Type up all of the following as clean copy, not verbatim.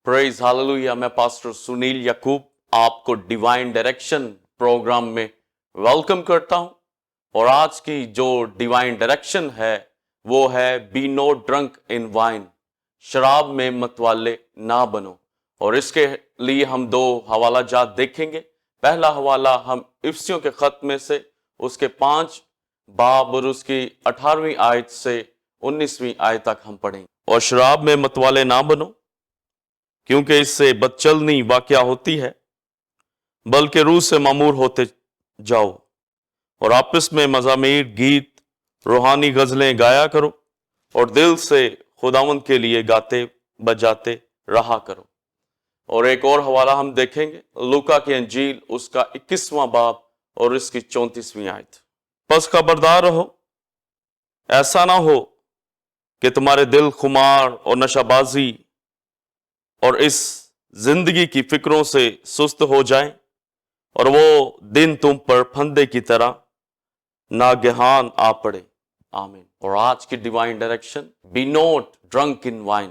Praise hallelujah. मैं pastor Sunil याकूब आपको divine direction programme में वेलकम करता हूं। और आज की जो डिवाइन डायरेक्शन है वो है be no drunk in wine, शराब में मतवाले ना बनो। और इसके लिए हम दो हवाला जात देखेंगे। पहला हवाला हम इफसियों के खत में से उसके 5 बाब और उसकी 18वीं आयत से 19वीं आयत तक हम पढ़ेंगे। और शराब में मतवाले ना बनो, क्योंकि इससे बदचलनी वाकया होती है, बल्कि रूह से मामूर होते जाओ और आपस में मज़ामीर, गीत, रूहानी गजलें गाया करो और दिल से खुदावंद के लिए गाते बजाते रहा करो। और एक और हवाला हम देखेंगे लूका की अंजील उसका 21वां बाब और इसकी 34वीं आयत। बस खबरदार रहो, ऐसा ना हो कि तुम्हारे दिल खुमार और नशाबाजी और इस जिंदगी की फिक्रों से सुस्त हो जाएं और वो दिन तुम पर फंदे की तरह नागहान आ पड़े। आमीन। और आज की divine direction, be not drunk in wine,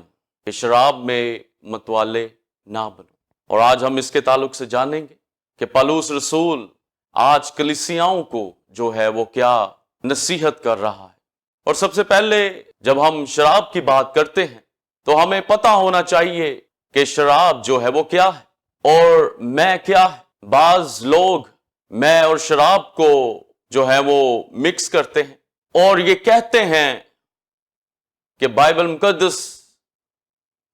कि शराब में मतवाले ना बनो। और आज हम इसके ताल्लुक से जानेंगे कि पौलुस रसूल आज कलीसियाओं को जो है वो क्या नसीहत कर रहा है। और सबसे पहले जब हम शराब की बात करते हैं तो हमें पता होना चाहिए कि शराब जो है वो क्या है और मैं क्या है। बाज लोग मैं और शराब को जो है वो मिक्स करते हैं और ये कहते हैं कि बाइबल मुकद्दस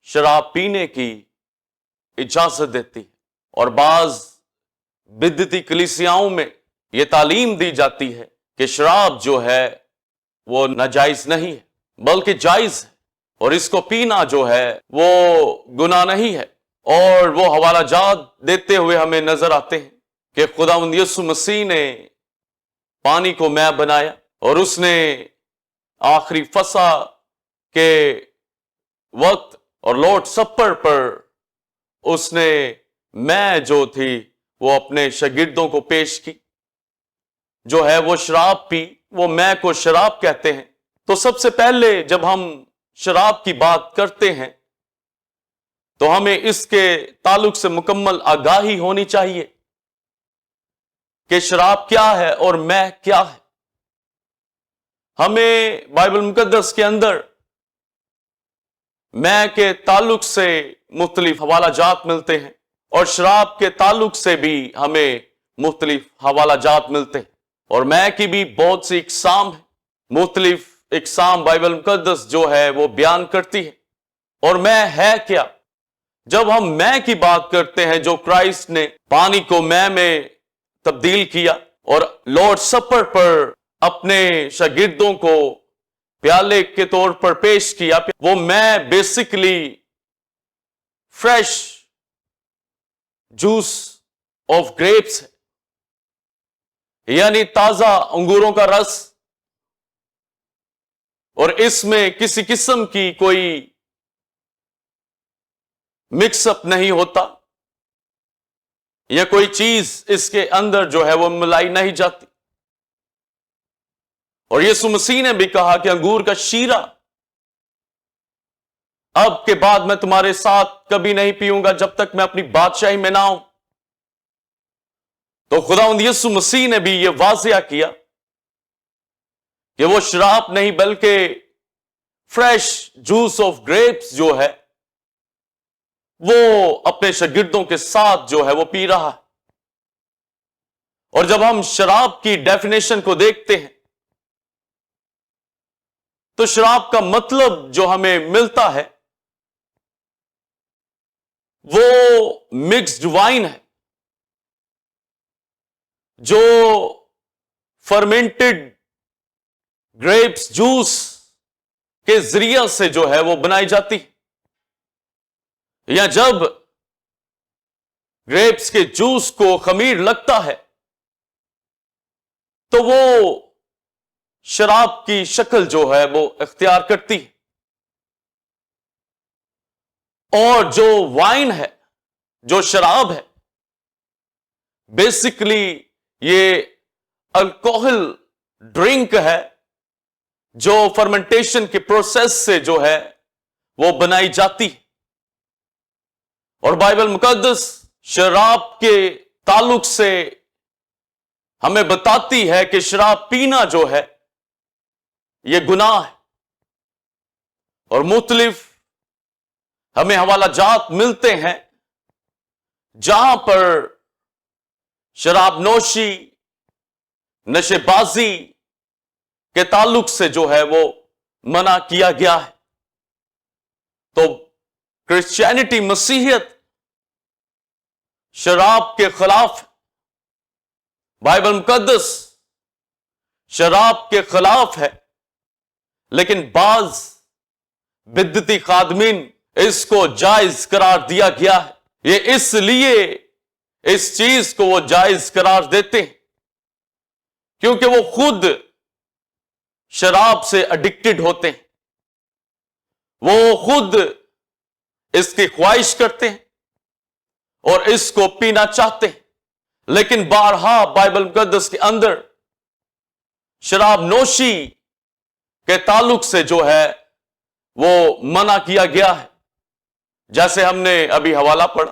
शराब पीने की इजाजत देती है। और बाज बिदती कलीसियाओं में ये तालीम दी जाती है कि शराब जो है वो नाजायज नहीं है बल्कि जायज है और इसको पीना जो है वो गुनाह नहीं है। और वो हवाला जात देते हुए हमें नजर आते हैं कि खुदावंद यीशु मसीह ने पानी को मैं बनाया और उसने आखिरी फसा के वक्त और लॉर्ड सपर पर उसने मैं जो थी वो अपने शागिर्दों को पेश की, जो है वो शराब पी, वो मैं को शराब कहते हैं। तो सबसे पहले जब हम शराब की बात करते हैं तो हमें इसके ताल्लुक से मुकम्मल आगाही होनी चाहिए कि शराब क्या है और मैं क्या है। हमें बाइबल मुकद्दस के अंदर मैं के ताल्लुक से मुख्तलिफ हवाला जात मिलते हैं और शराब के ताल्लुक से भी हमें मुख्तलिफ हवाला जात मिलते हैं। और मैं की भी बहुत सी इकसाम है, मुख्तलिफ इकसाम बाइबल मुकद्दस जो है वो बयान करती है। और मैं है क्या? जब हम मैं की बात करते हैं, जो क्राइस्ट ने पानी को मैं में तब्दील किया और लॉर्ड सपर पर अपने शागिर्दों को प्याले के तौर पर पेश किया, वो मैं basically fresh juice of grapes है, यानी ताजा अंगूरों का रस। और इसमें किसी किस्म की कोई मिक्सअप नहीं होता या कोई चीज इसके अंदर जो है वो मिलाई नहीं जाती। और यीशु मसीह ने भी कहा कि अंगूर का शीरा अब के बाद मैं तुम्हारे साथ कभी नहीं पीऊंगा जब तक मैं अपनी बादशाही में ना आऊं। तो खुदावंद यीशु मसीह ने भी यह वाज़िया किया कि वो शराब नहीं बल्कि फ्रेश जूस ऑफ ग्रेप्स जो है वो अपने शागिर्दों के साथ जो है वो पी रहा है। और जब हम शराब की डेफिनेशन को देखते हैं तो शराब का मतलब जो हमें मिलता है वो मिक्स्ड वाइन है, जो फर्मेंटेड ग्रेप्स जूस के जरिए से जो है वो बनाई जाती है। या जब ग्रेप्स के जूस को खमीर लगता है तो वो शराब की शक्ल जो है वो इख्तियार करती है। और जो वाइन है, जो शराब है, बेसिकली ये अल्कोहल ड्रिंक है जो फर्मेंटेशन के प्रोसेस से जो है वो बनाई जाती है। اور بائبل مقدس شراب کے تعلق سے ہمیں بتاتی ہے کہ شراب پینا جو ہے یہ گناہ ہے، اور مختلف ہمیں حوالہ جات ملتے ہیں جہاں پر شراب نوشی، نشے بازی کے تعلق سے جو ہے وہ منع کیا گیا ہے۔ تو کرسچینٹی، مسیحیت شراب کے خلاف، بائبل مقدس شراب کے خلاف ہے، لیکن بعض بدعتی خادمین اس کو جائز قرار دیا گیا ہے۔ یہ اس لیے اس چیز کو وہ جائز قرار دیتے ہیں کیونکہ وہ خود شراب سے اڈکٹڈ ہوتے ہیں، وہ خود اس کی خواہش کرتے ہیں اور اس کو پینا چاہتے ہیں، لیکن بارہا بائبل مقدس کے اندر شراب نوشی کے تعلق سے جو ہے وہ منع کیا گیا ہے۔ جیسے ہم نے ابھی حوالہ پڑھا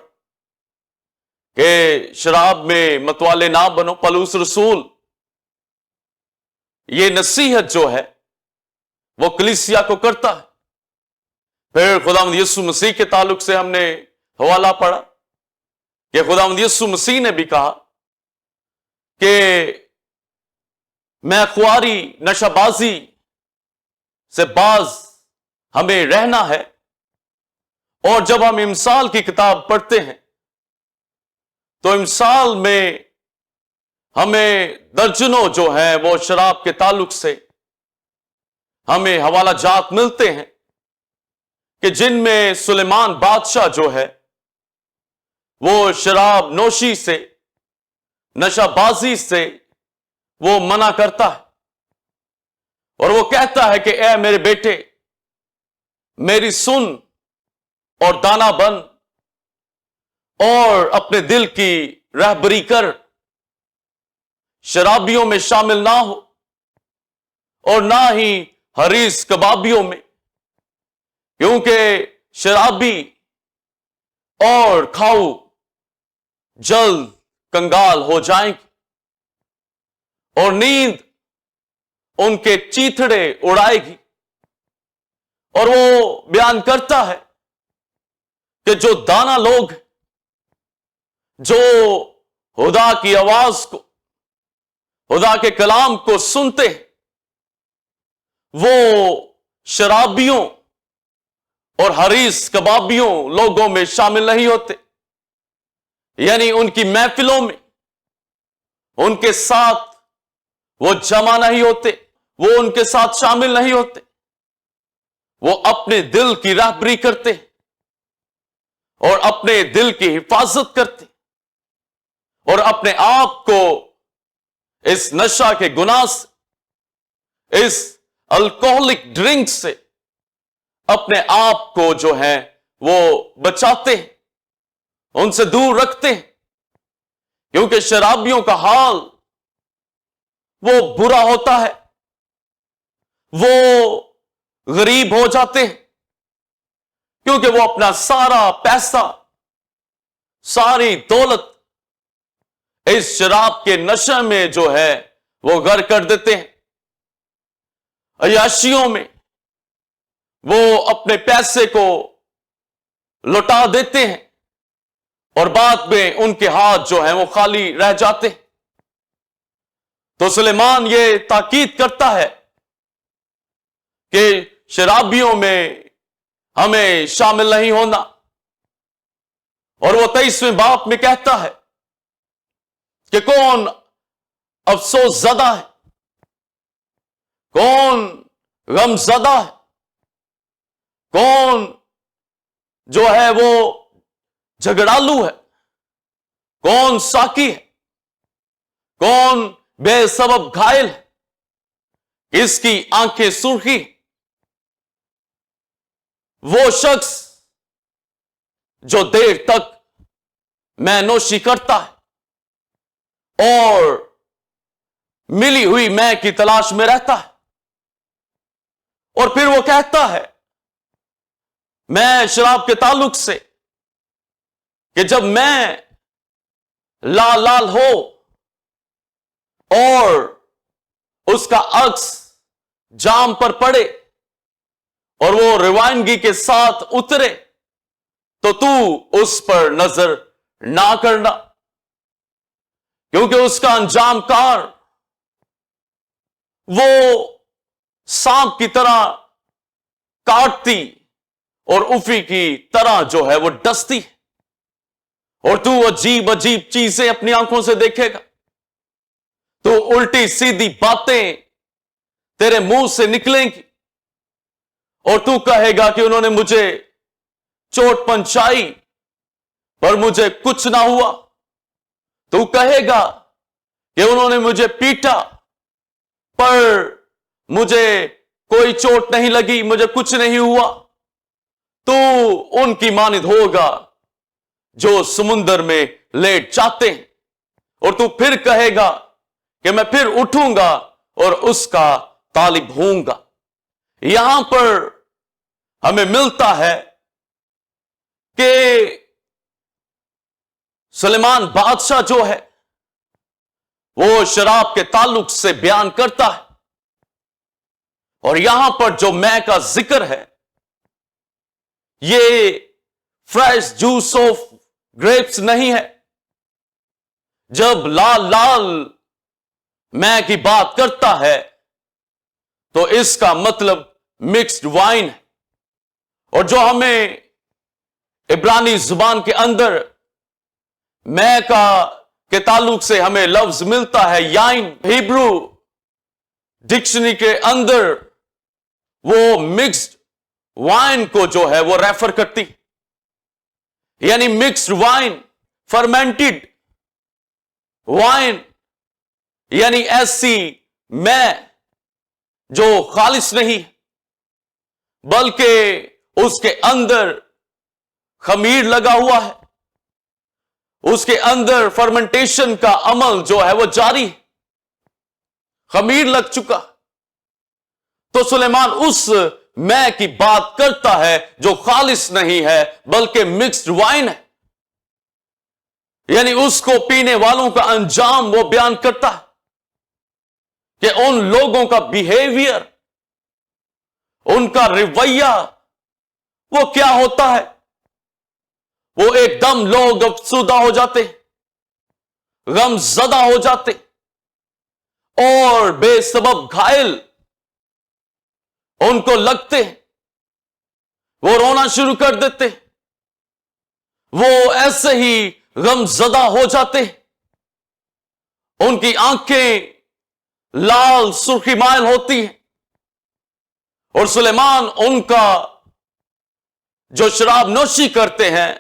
کہ شراب میں متوالے نہ بنو، پولس رسول یہ نصیحت جو ہے وہ کلیسیا کو کرتا ہے۔ پھر خداوند یسوع مسیح کے تعلق سے ہم نے حوالہ پڑھا کہ خداوند یسوع مسیح نے بھی کہا کہ میں خواری، نشہ بازی سے باز ہمیں رہنا ہے۔ اور جب ہم امثال کی کتاب پڑھتے ہیں تو امثال میں ہمیں درجنوں جو ہیں وہ شراب کے تعلق سے ہمیں حوالہ جات ملتے ہیں کہ جن میں سلیمان بادشاہ جو ہے وہ شراب نوشی سے، نشہ بازی سے وہ منع کرتا ہے، اور وہ کہتا ہے کہ اے میرے بیٹے، میری سن اور دانا بن اور اپنے دل کی رہبری کر، شرابیوں میں شامل نہ ہو اور نہ ہی حریص کبابیوں میں، کیونکہ شرابی اور کھاؤ جلد کنگال ہو جائیں گے اور نیند ان کے چیتھڑے اڑائے گی۔ اور وہ بیان کرتا ہے کہ جو دانا لوگ جو خدا کی آواز کو، خدا کے کلام کو سنتے ہیں، وہ شرابیوں اور حریص کبابیوں لوگوں میں شامل نہیں ہوتے، یعنی ان کی محفلوں میں ان کے ساتھ وہ جمع نہیں ہوتے، وہ ان کے ساتھ شامل نہیں ہوتے، وہ اپنے دل کی رہبری کرتے اور اپنے دل کی حفاظت کرتے اور اپنے آپ کو اس نشہ کے گناہ سے، اس الکوہلک ڈرنک سے اپنے آپ کو جو ہے وہ بچاتے ہیں، ان سے دور رکھتے ہیں، کیونکہ شرابیوں کا حال وہ برا ہوتا ہے، وہ غریب ہو جاتے ہیں، کیونکہ وہ اپنا سارا پیسہ، ساری دولت اس شراب کے نشے میں جو ہے وہ غرق کر دیتے ہیں، عیاشیوں میں وہ اپنے پیسے کو لوٹا دیتے ہیں اور بعد میں ان کے ہاتھ جو ہیں وہ خالی رہ جاتے ہیں۔ تو سلیمان یہ تاکید کرتا ہے کہ شرابیوں میں ہمیں شامل نہیں ہونا، اور وہ 23ویں باب میں کہتا ہے کہ کون افسوس زدہ ہے، کون غم زدہ ہے، کون جو ہے وہ جھگڑالو ہے، کون ساکی ہے، کون بے سبب گھائل ہے، اس کی آنکھیں سرخی، وہ شخص جو دیر تک میں نوشی کرتا ہے اور ملی ہوئی میں کی تلاش میں رہتا ہے، اور پھر وہ کہتا ہے میں شراب کے تعلق سے کہ جب میں لال لال ہو اور اس کا عکس جام پر پڑے اور وہ روانگی کے ساتھ اترے تو اس پر نظر نہ کرنا، کیونکہ اس کا انجام کار وہ سانپ کی طرح کاٹتی اور افی کی طرح جو ہے وہ ڈستی، اور تو عجیب عجیب چیزیں اپنی آنکھوں سے دیکھے گا، تو الٹی سیدھی باتیں تیرے منہ سے نکلیں گی اور تو کہے گا کہ انہوں نے مجھے چوٹ پہنچائی پر مجھے کچھ نہ ہوا، تو کہے گا کہ انہوں نے مجھے پیٹا پر مجھے کوئی چوٹ نہیں لگی، مجھے کچھ نہیں ہوا، تو ان کی مانند ہوگا جو سمندر میں لیٹ جاتے ہیں، اور تو پھر کہے گا کہ میں پھر اٹھوں گا اور اس کا طالب ہوں گا۔ یہاں پر ہمیں ملتا ہے کہ سلیمان بادشاہ جو ہے وہ شراب کے تعلق سے بیان کرتا ہے، اور یہاں پر جو میں کا ذکر ہے یہ فریش جوس آف گریپس نہیں ہے۔ جب لال لال میں کی بات کرتا ہے تو اس کا مطلب مکسڈ وائن ہے، اور جو ہمیں عبرانی زبان کے اندر میں کا کے تعلق سے ہمیں لفظ ملتا ہے یائن، ہیبرو ڈکشنری کے اندر وہ مکسڈ وائن کو جو ہے وہ ریفر کرتی، یعنی مکسڈ وائن، فرمنٹڈ وائن، یعنی ایسی میں جو خالص نہیں بلکہ اس کے اندر خمیر لگا ہوا ہے، اس کے اندر فرمنٹیشن کا عمل جو ہے وہ جاری، خمیر لگ چکا۔ تو سلیمان اس میں کی بات کرتا ہے جو خالص نہیں ہے بلکہ مکسڈ وائن ہے، یعنی اس کو پینے والوں کا انجام وہ بیان کرتا ہے کہ ان لوگوں کا بیہیویئر، ان کا رویہ وہ کیا ہوتا ہے۔ وہ ایک دم لوگ افسردہ ہو جاتے، غم زدہ ہو جاتے اور بے سبب گھائل ان کو لگتے، وہ رونا شروع کر دیتے، وہ ایسے ہی غم زدہ ہو جاتے، ان کی آنکھیں لال سرخی مائل ہوتی ہیں، اور سلیمان ان کا جو شراب نوشی کرتے ہیں،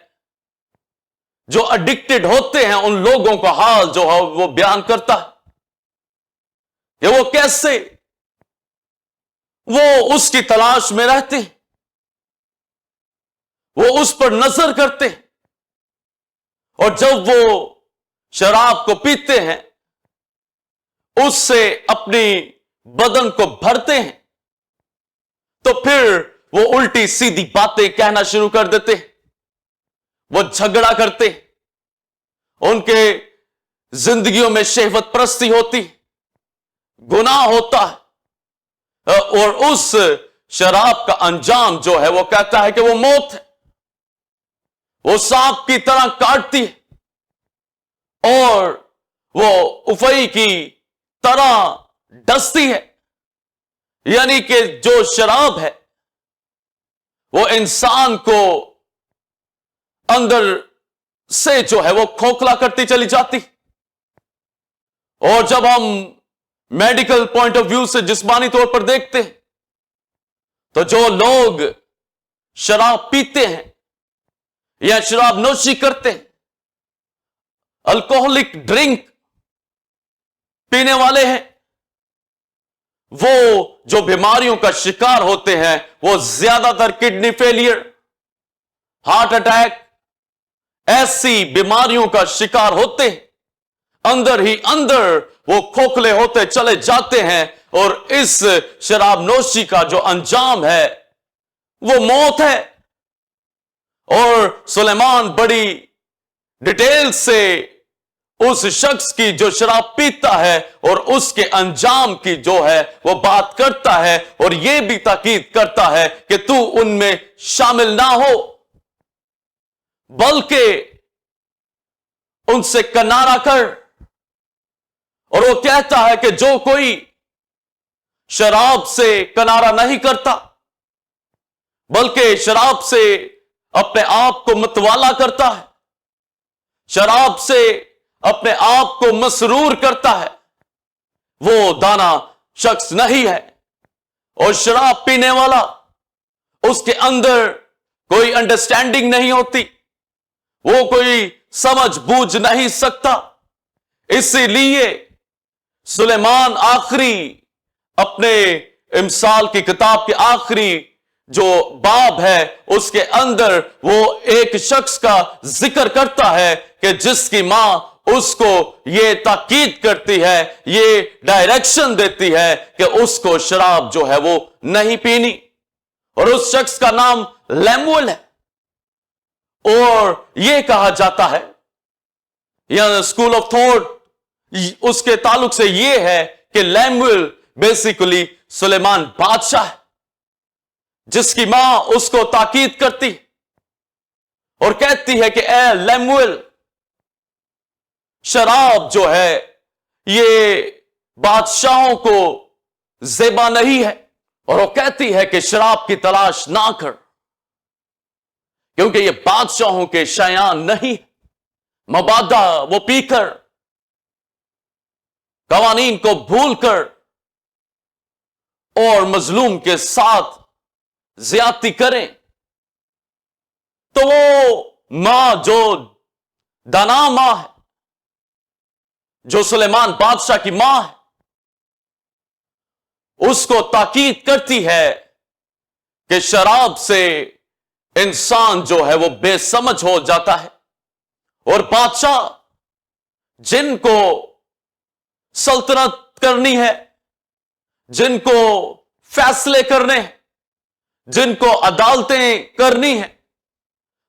جو اڈکٹڈ ہوتے ہیں، ان لوگوں کا حال جو ہے وہ بیان کرتا ہے کہ وہ کیسے وہ اس کی تلاش میں رہتے، وہ اس پر نظر کرتے، اور جب وہ شراب کو پیتے ہیں اس سے اپنی بدن کو بھرتے ہیں تو پھر وہ الٹی سیدھی باتیں کہنا شروع کر دیتے، وہ جھگڑا کرتے، ان کے زندگیوں میں شہوت پرستی ہوتی، گناہ ہوتا ہے، اور اس شراب کا انجام جو ہے وہ کہتا ہے کہ وہ موت ہے، وہ سانپ کی طرح کاٹتی ہے اور وہ افئی کی طرح ڈستی ہے، یعنی کہ جو شراب ہے وہ انسان کو اندر سے جو ہے وہ کھوکھلا کرتی چلی جاتی، اور جب ہم میڈیکل پوائنٹ آف ویو سے جسمانی طور پر دیکھتے ہیں تو جو لوگ شراب پیتے ہیں یا شراب نوشی کرتے ہیں، الکوہلک ڈرنک پینے والے ہیں، وہ جو بیماریوں کا شکار ہوتے ہیں وہ زیادہ تر کڈنی فیلئر، ہارٹ اٹیک، ایسی بیماریوں کا شکار ہوتے ہیں، اندر ہی اندر وہ کھوکھلے ہوتے چلے جاتے ہیں، اور اس شراب نوشی کا جو انجام ہے وہ موت ہے۔ اور سلیمان بڑی डिटेल से उस शख्स की जो शराब पीता है और उसके अंजाम की जो है वो बात करता है, और यह भी ताकीद करता है कि तू उनमें शामिल ना हो, बल्कि उनसे किनारा कर। और वो कहता है कि जो कोई शराब से किनारा नहीं करता, बल्कि शराब से अपने आप को मतवाला करता है, शराब से अपने आप को मसरूर करता है, वो दाना शख्स नहीं है। और शराब पीने वाला, उसके अंदर कोई अंडरस्टैंडिंग नहीं होती, वो कोई समझ बूझ नहीं सकता। इसीलिए सुलेमान आखिरी अपने इमसाल की किताब के आखिरी जो बाब है उसके अंदर वो एक शख्स का जिक्र करता है कि जिसकी मां उसको ये ताकीद करती है, ये डायरेक्शन देती है कि उसको शराब जो है वो नहीं पीनी। और उस शख्स का नाम लैमुएल है। और यह कहा जाता है, या स्कूल ऑफ थॉट उसके ताल्लुक से यह है कि लैमुएल बेसिकली सुलेमान बादशाह है, जिसकी मां उसको ताकीद करती और कहती है कि ए लैमुएल, शराब जो है ये बादशाहों को ज़ेबा नहीं है। और वो कहती है कि शराब की तलाश ना कर, क्योंकि ये बादशाहों के शयान नहीं। मबादा वो पीकर, कवानीन को भूलकर और मजलूम के साथ ज्यादती करें, तो वो मां जो दाना मां है, जो सुलेमान बादशाह की मां है, उसको ताकीद करती है कि शराब से इंसान जो है वो बेसमझ हो जाता है। और बादशाह जिनको सल्तनत करनी है, जिनको फैसले करने हैं, जिनको अदालतें करनी है,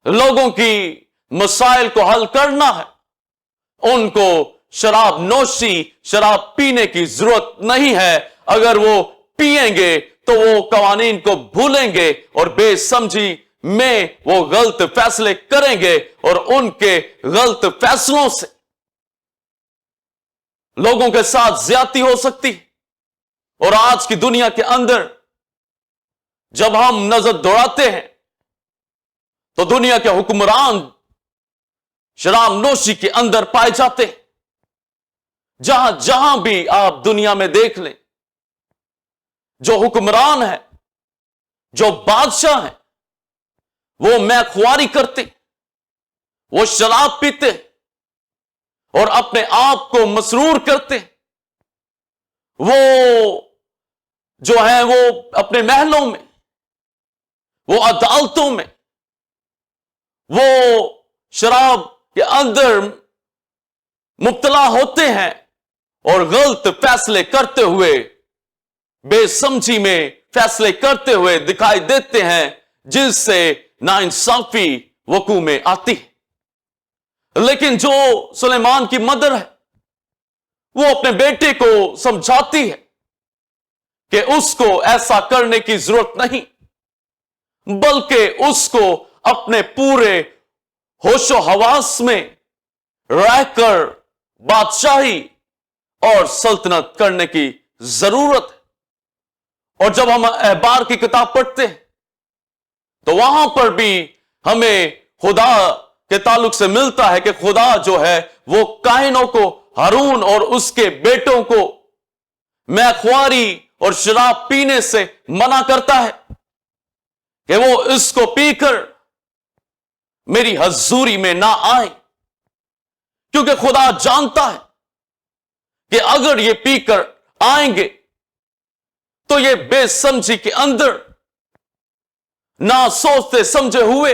लोगों की मसाइल को हल करना है, उनको शराब नोशी, शराब पीने की जरूरत नहीं है। अगर वो पिएंगे तो वो कवानीन को भूलेंगे और बेसमझी में वो गलत फैसले करेंगे, और उनके गलत फैसलों से लोगों के साथ ज्यादती हो सकती है। और आज की दुनिया के अंदर जब हम नजर दौड़ाते हैं तो दुनिया के हुक्मरान शराब नोशी के अंदर पाए जाते हैं। जहां जहां भी आप दुनिया में देख लें, जो हुक्मरान है, जो बादशाह है, वो मैख्वारी करते, वो शराब पीते और अपने आप को मसरूर करते। वो जो है वो अपने महलों में, वो अदालतों में, वो शराब के अंदर मुब्तला होते हैं और गलत फैसले करते हुए, बेसमझी में फैसले करते हुए दिखाई देते हैं, जिससे नाइंसाफी वकू में आती है। लेकिन जो सुलेमान की मदर है, वो अपने बेटे को समझाती है कि उसको ऐसा करने की जरूरत नहीं, बल्कि उसको अपने पूरे होशो हवास में रहकर बादशाही और सल्तनत करने की जरूरत है। और जब हम अहबार की किताब पढ़ते हैं तो वहां पर भी हमें खुदा के ताल्लुक से मिलता है कि खुदा जो है वो काहिनों को, हारून और उसके बेटों को मैख्वारी और शराब पीने से मना करता है कि वो इसको पीकर मेरी हजूरी में ना आए, क्योंकि खुदा जानता है कि अगर ये पीकर आएंगे तो ये बेसमझी के अंदर, ना सोचते समझे हुए,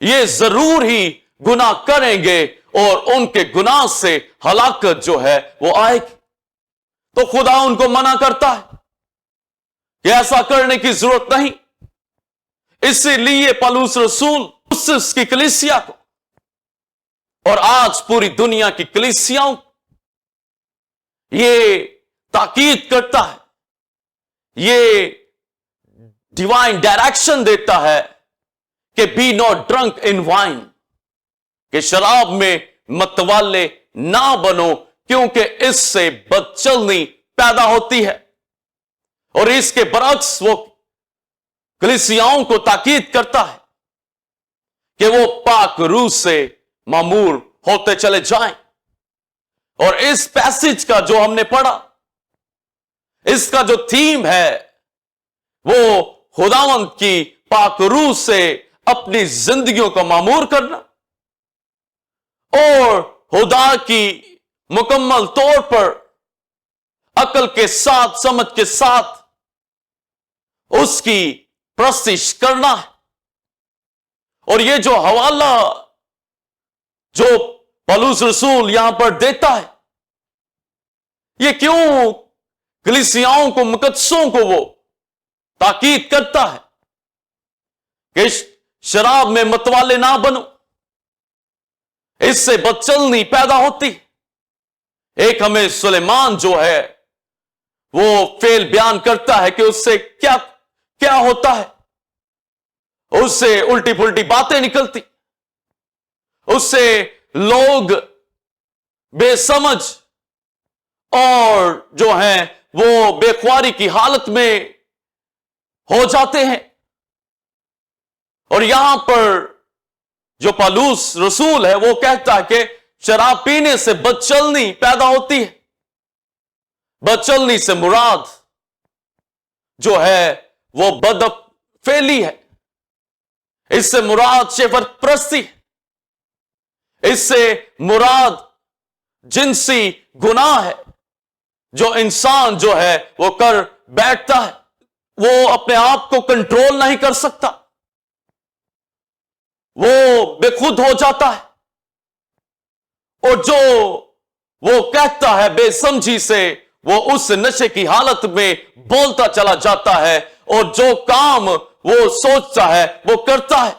ये जरूर ही गुनाह करेंगे और उनके गुनाह से हलाकत जो है वो आएगी। तो खुदा उनको मना करता है कि ऐसा करने की जरूरत नहीं। इसीलिए पौलुस रसूल की कलीसिया को اور آج پوری دنیا کی کلیسیاؤں یہ تاکید کرتا ہے, یہ ڈیوائن ڈائریکشن دیتا ہے کہ بی ناٹ ڈرنک ان وائن, کہ شراب میں متوالے نہ بنو, کیونکہ اس سے بدچلنی پیدا ہوتی ہے. اور اس کے برعکس وہ کلیسیاؤں کو تاکید کرتا ہے کہ وہ پاک روح سے معمور ہوتے چلے جائیں. اور اس پیسج کا جو ہم نے پڑھا, اس کا جو تھیم ہے وہ خداوند کی پاک روح سے اپنی زندگیوں کو معمور کرنا اور خدا کی مکمل طور پر عقل کے ساتھ, سمجھ کے ساتھ اس کی پرستش کرنا ہے. اور یہ جو حوالہ جو پولس رسول یہاں پر دیتا ہے, یہ کیوں کلیسیاؤں کو, مقدسوں کو وہ تاکید کرتا ہے کہ شراب میں متوالے نہ بنو, اس سے بدچلنی پیدا ہوتی. ایک ہمیں سلیمان جو ہے وہ فعل بیان کرتا ہے کہ اس سے کیا ہوتا ہے, اس سے الٹی پلٹی باتیں نکلتی, اس سے لوگ بے سمجھ اور جو ہیں وہ بے خواری کی حالت میں ہو جاتے ہیں. اور یہاں پر جو پولس رسول ہے وہ کہتا ہے کہ شراب پینے سے بدچلنی پیدا ہوتی ہے. بدچلنی سے مراد جو ہے وہ بدفعلی ہے, اس سے مراد شہوت پرستی, اس سے مراد جنسی گناہ ہے جو انسان جو ہے وہ کر بیٹھتا ہے. وہ اپنے آپ کو کنٹرول نہیں کر سکتا, وہ بے خود ہو جاتا ہے, اور جو وہ کہتا ہے بے سمجھی سے وہ اس نشے کی حالت میں بولتا چلا جاتا ہے, اور جو کام وہ سوچتا ہے وہ کرتا ہے.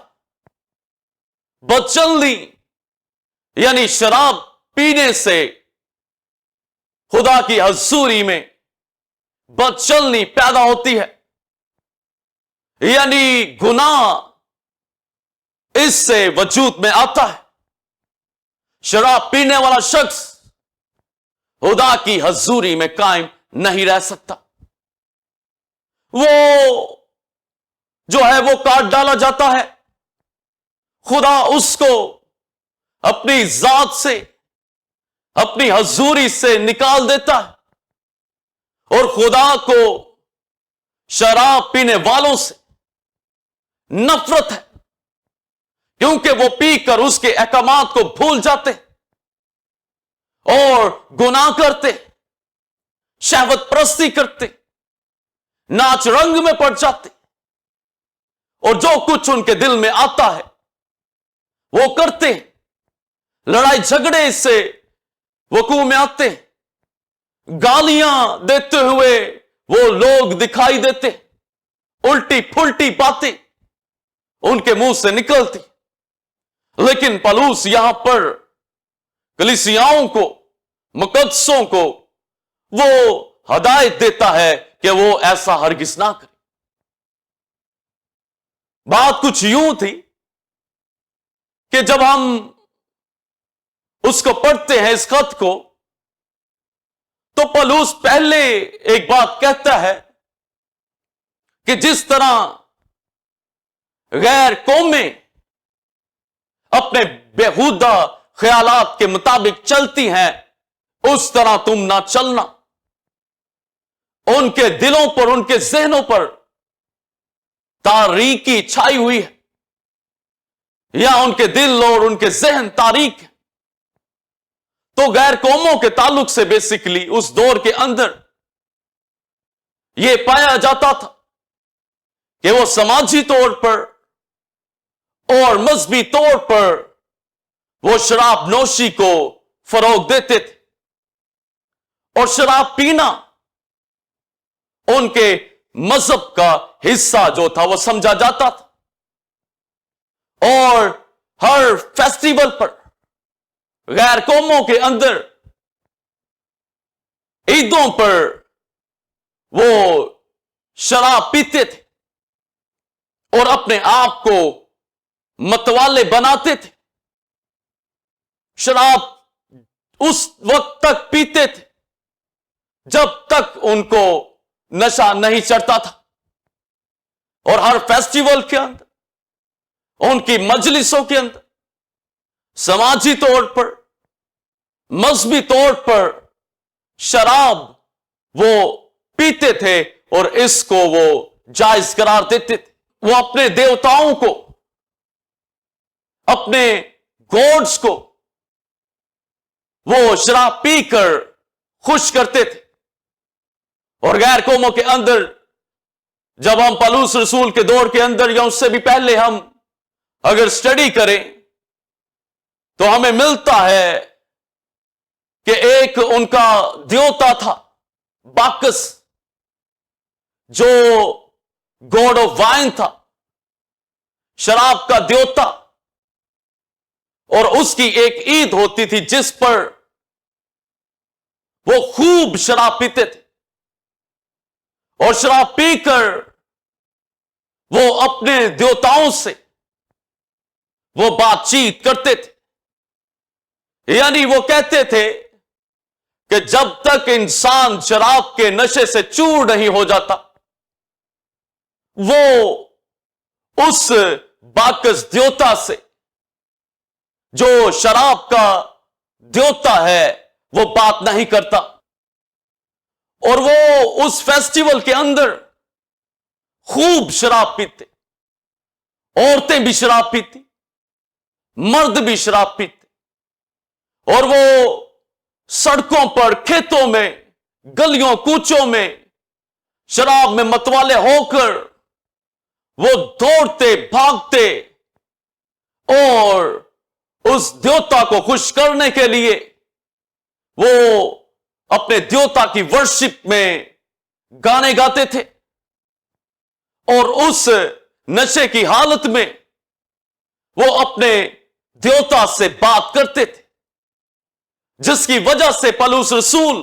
بدچلنی یعنی شراب پینے سے خدا کی حضوری میں بدچلنی پیدا ہوتی ہے, یعنی گناہ اس سے وجود میں آتا ہے. شراب پینے والا شخص خدا کی حضوری میں قائم نہیں رہ سکتا. وہ جو ہے وہ کاٹ ڈالا جاتا ہے. خدا اس کو اپنی ذات سے, اپنی حضوری سے نکال دیتا ہے, اور خدا کو شراب پینے والوں سے نفرت ہے, کیونکہ وہ پی کر اس کے احکامات کو بھول جاتے اور گناہ کرتے, شہوت پرستی کرتے, ناچ رنگ میں پڑ جاتے, اور جو کچھ ان کے دل میں آتا ہے وہ کرتے. لڑائی جھگڑے اس سے وقوع میں آتے, گالیاں دیتے ہوئے وہ لوگ دکھائی دیتے, الٹی پھلٹی باتیں ان کے منہ سے نکلتی. لیکن پولس یہاں پر کلیسیاؤں کو, مقدسوں کو وہ ہدایت دیتا ہے کہ وہ ایسا ہرگز نہ کرے. بات کچھ یوں تھی کہ جب ہم اس کو پڑھتے ہیں اس خط کو, تو پولس پہلے ایک بات کہتا ہے کہ جس طرح غیر قومیں اپنے بیہودہ خیالات کے مطابق چلتی ہیں, اس طرح تم نہ چلنا. ان کے دلوں پر, ان کے ذہنوں پر تاریکی چھائی ہوئی ہے, یا ان کے دل اور ان کے ذہن تاریک ہے. تو غیر قوموں کے تعلق سے بیسیکلی اس دور کے اندر یہ پایا جاتا تھا کہ وہ سماجی طور پر اور مذہبی طور پر وہ شراب نوشی کو فروغ دیتے تھے, اور شراب پینا ان کے مذہب کا حصہ جو تھا وہ سمجھا جاتا تھا. اور ہر فیسٹیول پر गैर कौमों के अंदर ईदों पर वो शराब पीते थे और अपने आप को मतवाले बनाते थे। शराब उस वक्त तक पीते थे जब तक उनको नशा नहीं चढ़ता था, और हर फेस्टिवल के अंदर, उनकी मजलिसों के अंदर, समाजी तौर पर, मजहबी तौर पर शराब वो पीते थे और इसको वो जायज करार देते थे। वो अपने देवताओं को, अपने गॉड्स को वो शराब पीकर खुश करते थे। और गैर कौमों के अंदर जब हम पलूस रसूल के दौर के अंदर या उससे भी पहले हम अगर स्टडी करें तो हमें मिलता है कि एक उनका देवता था बाकस, जो गॉड ऑफ वाइन था, शराब का देवता। और उसकी एक ईद होती थी जिस पर वो खूब शराब पीते थे और शराब पीकर वो अपने देवताओं से वो बातचीत करते थे। यानी वो कहते थे कि जब तक इंसान शराब के नशे से चूर नहीं हो जाता, वो उस बाकस देवता से, जो शराब का देवता है, वो बात नहीं करता। और वो उस फेस्टिवल के अंदर खूब शराब पीते, औरतें भी शराब पीती, मर्द भी शराब पीते, और वो सड़कों पर, खेतों में, गलियों कूचों में शराब में मतवाले होकर वो दौड़ते भागते और उस देवता को खुश करने के लिए वो अपने देवता की वर्शिप में गाने गाते थे। और उस नशे की हालत में वो अपने देवता से बात करते थे, जिसकी वजह से पलूस रसूल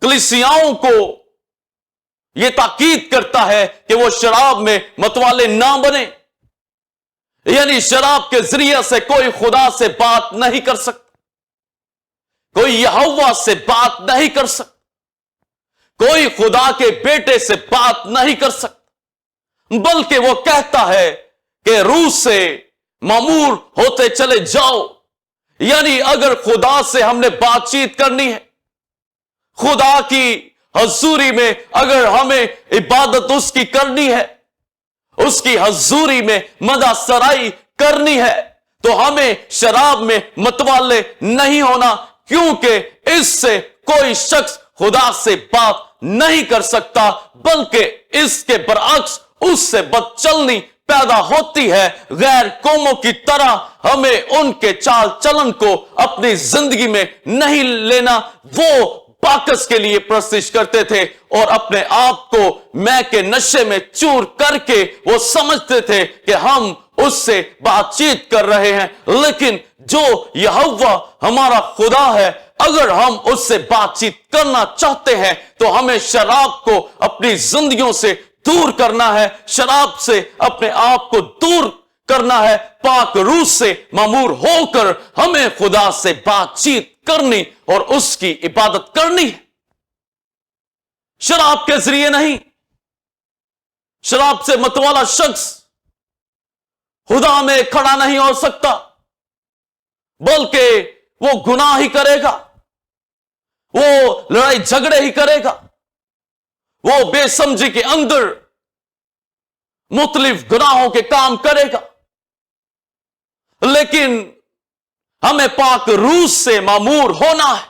कलीसियाओं को यह ताकीद करता है कि वो शराब में मतवाले ना बने। यानी शराब के जरिए से कोई खुदा से बात नहीं कर सकता, कोई यहोवा से बात नहीं कर सकता, कोई खुदा के बेटे से बात नहीं कर सकता, बल्कि वो कहता है कि रूह से मामूर होते चले जाओ। यानी अगर खुदा से हमने बातचीत करनी है, खुदा की हजूरी में अगर हमें इबादत उसकी करनी है, उसकी हजूरी में मदा सराई करनी है, तो हमें शराब में मतवाले नहीं होना, क्योंकि इससे कोई शख्स खुदा से बात नहीं कर सकता, बल्कि इसके बरअक्स उससे बदचलनी पैदा होती है। गैर कौमों की तरह हमें उनके चाल चलन को अपनी जिंदगी में नहीं लेना। वो बाकस के लिए प्रस्तिश करते थे और अपने आप को मैं के नशे में चूर करके वो समझते थे कि हम उससे बातचीत कर रहे हैं। लेकिन जो यहोवा हमारा खुदा है, अगर हम उससे बातचीत करना चाहते हैं तो हमें शराब को अपनी जिंदगियों से दूर करना है, शराब से अपने आप को दूर करना है, पाक रूह से मामूर होकर हमें खुदा से बातचीत करनी और उसकी इबादत करनी है, शराब के जरिए नहीं। शराब से मतवाला शख्स खुदा में खड़ा नहीं हो सकता, बल्कि वो गुनाह ही करेगा, वो लड़ाई झगड़े ही करेगा, वो बेसमझी के अंदर मुख्तलिफ गुनाहों के काम करेगा। लेकिन हमें पाक रूह से मामूर होना है,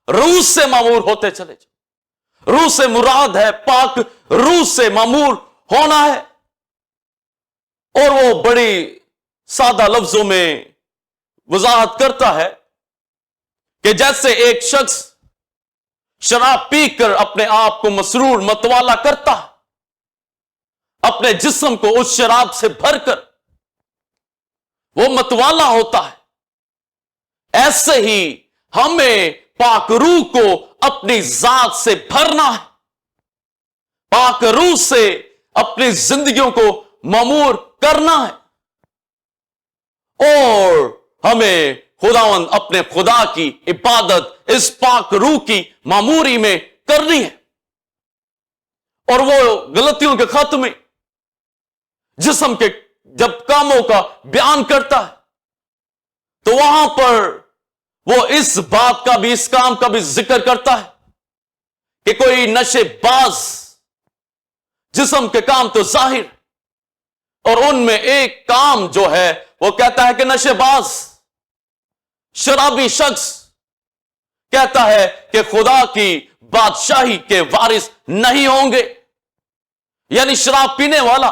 रूह से मामूर होते चले जाओ। रूह से मुराद है पाक रूह से मामूर होना है। और वो बड़ी सादा लफ्जों में वजाहत करता है कि जैसे एक शख्स शराब पीकर अपने आप को मसरूर मतवाला करता है, अपने जिस्म को उस शराब से भरकर वो मतवाला होता है, ऐसे ही हमें पाक रूह को अपनी जात से भरना है, पाक रूह से अपनी जिंदगियों को मामूर करना है, और हमें खुदावंद अपने खुदा की इबादत इस पाक रूह की मामूरी में करनी है। और वो गलतियों के खत में जिस्म के जब कामों का बयान करता है तो वहां पर वो इस बात का भी, इस काम का भी जिक्र करता है कि कोई नशेबाज, जिस्म के काम तो जाहिर, और उनमें एक काम जो है वो कहता है कि नशेबाज, शराबी शख्स कहता है कि खुदा की बादशाही के वारिस नहीं होंगे। यानी शराब पीने वाला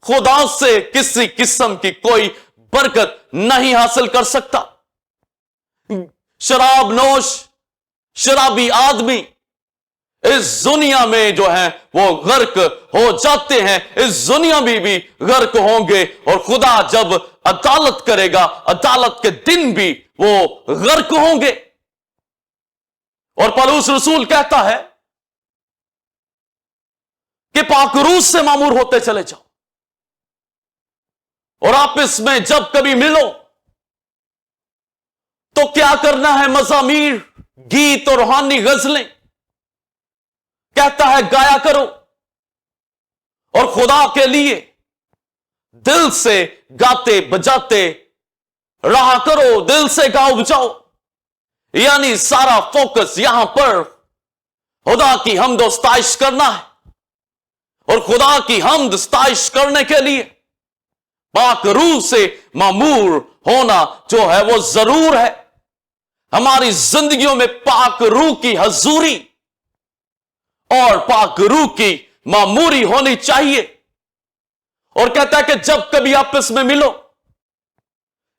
खुदा से किसी किस्म की कोई बरकत नहीं हासिल कर सकता। शराब नोश, शराबी आदमी इस दुनिया में जो है वो गर्क हो जाते हैं, इस दुनिया में भी गर्क होंगे, और खुदा जब अदालत करेगा, अदालत के दिन भी वो गर्क होंगे। और पौलुस रसूल कहता है कि पाक रूह से मामूर होते चले जाओ, और आप इसमें जब कभी मिलो तो क्या करना है? मज़ामीर, गीत और रूहानी गजलें कहता है गाया करो, और खुदा के लिए दिल से गाते बजाते रहा करो, दिल से गाओ बजाओ। यानी सारा फोकस यहां पर खुदा की हमद व सताइश करना है, और खुदा की हमद सताइश करने के लिए पाक रूह से मामूर होना जो है वो जरूर है। हमारी जिंदगियों में पाक रूह की हजूरी और पाक रूह की मामूरी होनी चाहिए। और कहता है कि जब कभी आपस में मिलो,